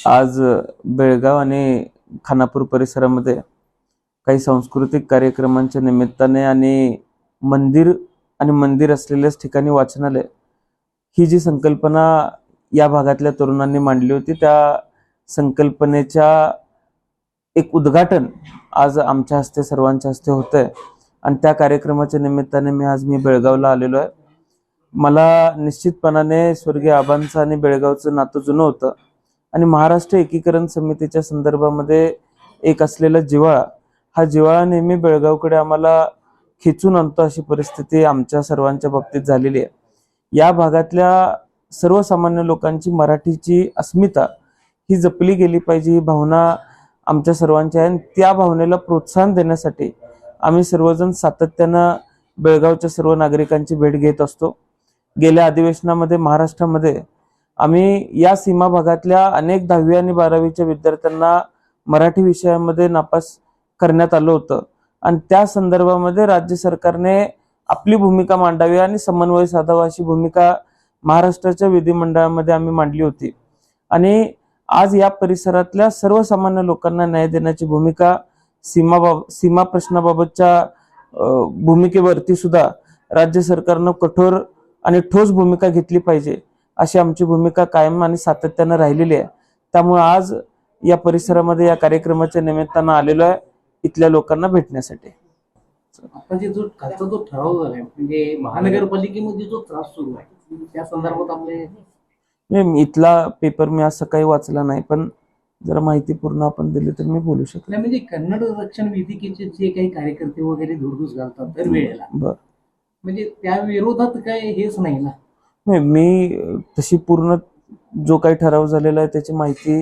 आज बेळगाव आणि खानापूर परिसरामध्ये काही सांस्कृतिक कार्यक्रमांच्या निमित्ताने आणि मंदिर असलेल्याच ठिकाणी वाचनालय ही जी संकल्पना या भागातल्या तरुणांनी मांडली होती, त्या संकल्पनेच्या एक उद्घाटन आज आमच्या हस्ते सर्वांच्या हस्ते होतंय आणि त्या कार्यक्रमाच्या निमित्ताने मी बेळगावला आलेलो आहे। मला निश्चितपणाने स्वर्गीय आबांचं आणि बेळगावचं नातं जुनं होतं आणि महाराष्ट्र एकीकरण समितीच्या संदर्भामध्ये एक असलेला जिव्हाळा, हा जिव्हाळा नेहमी बेळगावकडे आम्हाला खेचून आणतो अशी परिस्थिती आमच्या सर्वांच्या बाबतीत झालेली आहे। या भागातल्या सर्वसामान्य लोकांची मराठीची अस्मिता ही जपली गेली पाहिजे, ही भावना आमच्या सर्वांची आहे आणि त्या भावनेला प्रोत्साहन देण्यासाठी आम्ही सर्वजण सातत्यानं बेळगावच्या सर्व नागरिकांची भेट घेत असतो। गेल्या अधिवेशनामध्ये महाराष्ट्रामध्ये आम्ही या सीमा भागातल्या अनेक 10वी आणि 12वीच्या विद्यार्थ्यांना मराठी विषयामध्ये नापास करण्यात आलं होतं आणि त्या संदर्भामध्ये राज्य सरकारने आपली भूमिका मांडावी आणि समन्वय साधावा अशी भूमिका महाराष्ट्राच्या विधिमंडळामध्ये आम्ही मांडली होती आणि आज या परिसरातल्या सर्वसामान्य लोकांना न्याय देण्याची भूमिका, सीमा प्रश्नाबाबतच्या भूमिकेवरती सुद्धा राज्य सरकारनं कठोर आणि ठोस भूमिका घेतली पाहिजे अशी आमची भूमिका कायम आणि सातत्यानं राहिलेली आहे। त्यामुळे आज या परिसरामध्ये या कार्यक्रमाच्या निमित्तानं आलेलो आहे इथल्या लोकांना भेटण्यासाठी। आपण जो कालचा जो ठराव झालाय म्हणजे महानगरपालिकेमध्ये जो त्रास सुरू आहे त्या संदर्भात आपले इथला पेपर मी आज सकाळी वाचला नाही, पण जरा माहिती पूर्ण आपण दिली तर मी बोलू शकतो। नाही म्हणजे कन्नड रक्षण वेदिकेचे जे काही कार्यकर्ते वगैरे धुडगूस घालतात दर वेळेला, म्हणजे त्या विरोधात काय हेच नाही ना? नाही, मी तशी पूर्ण जो काही ठराव झालेला आहे त्याची माहिती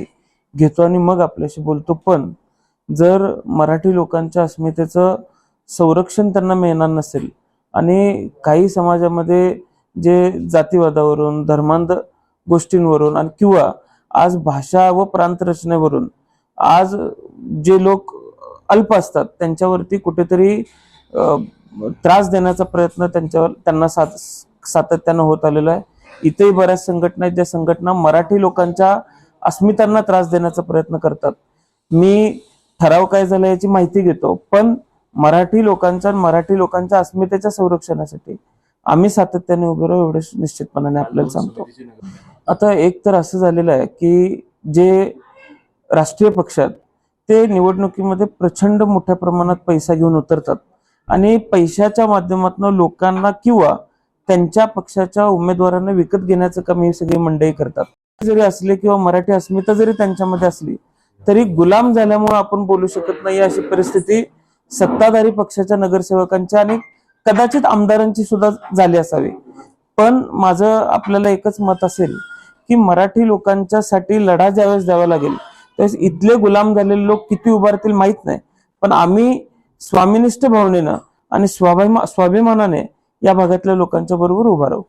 घेतो आणि मग आपल्याशी बोलतो। पण जर मराठी लोकांच्या अस्मितेचं संरक्षण त्यांना मिळणार नसेल आणि काही समाजामध्ये जे जातीवादावरून, धर्मांध गोष्टींवरून आणि किंवा आज भाषा व प्रांत रचनेवरून आज जे लोक अल्प असतात त्यांच्यावरती कुठेतरी त्रास देण्याचा प्रयत्न त्यांना सातत्यानं होत आलेला आहे। इथेही बऱ्याच संघटना आहेत ज्या संघटना मराठी लोकांच्या अस्मितांना त्रास देण्याचा प्रयत्न करतात। मी ठराव काय झाला याची माहिती घेतो, पण मराठी लोकांच्या अस्मितेच्या संरक्षणासाठी आम्ही सातत्याने उभे राहू एवढे निश्चितपणाने आपल्याला सांगतो। आता एक तर असं झालेलं आहे की जे राष्ट्रीय पक्षात ते निवडणुकीमध्ये प्रचंड मोठ्या प्रमाणात पैसा घेऊन उतरतात आणि पैशाच्या माध्यमातून लोकांना किंवा त्यांच्या पक्षाच्या उमेदवारांना विकत घेण्याचं काम ही सगळी मंडळी करतात। जरी असले किंवा मराठी अस्मिता जरी त्यांच्यामध्ये असली तरी गुलाम झाल्यामुळे आपण बोलू शकत नाही अशी परिस्थिती सत्ताधारी पक्षाच्या नगरसेवकांच्या आणि कदाचित आमदारांची सुद्धा झाली असावी। पण माझं आपल्याला एकच मत असेल की मराठी लोकांच्यासाठी लढा ज्यावेळेस द्यावा लागेल त्यावेळेस इथले गुलाम झालेले लोक किती उभारतील माहित नाही, पण आम्ही स्वामिनिष्ठ भावनेनं आणि स्वाभिमानाने या भागातल्या लोकांच्या बरोबर उभा राहू।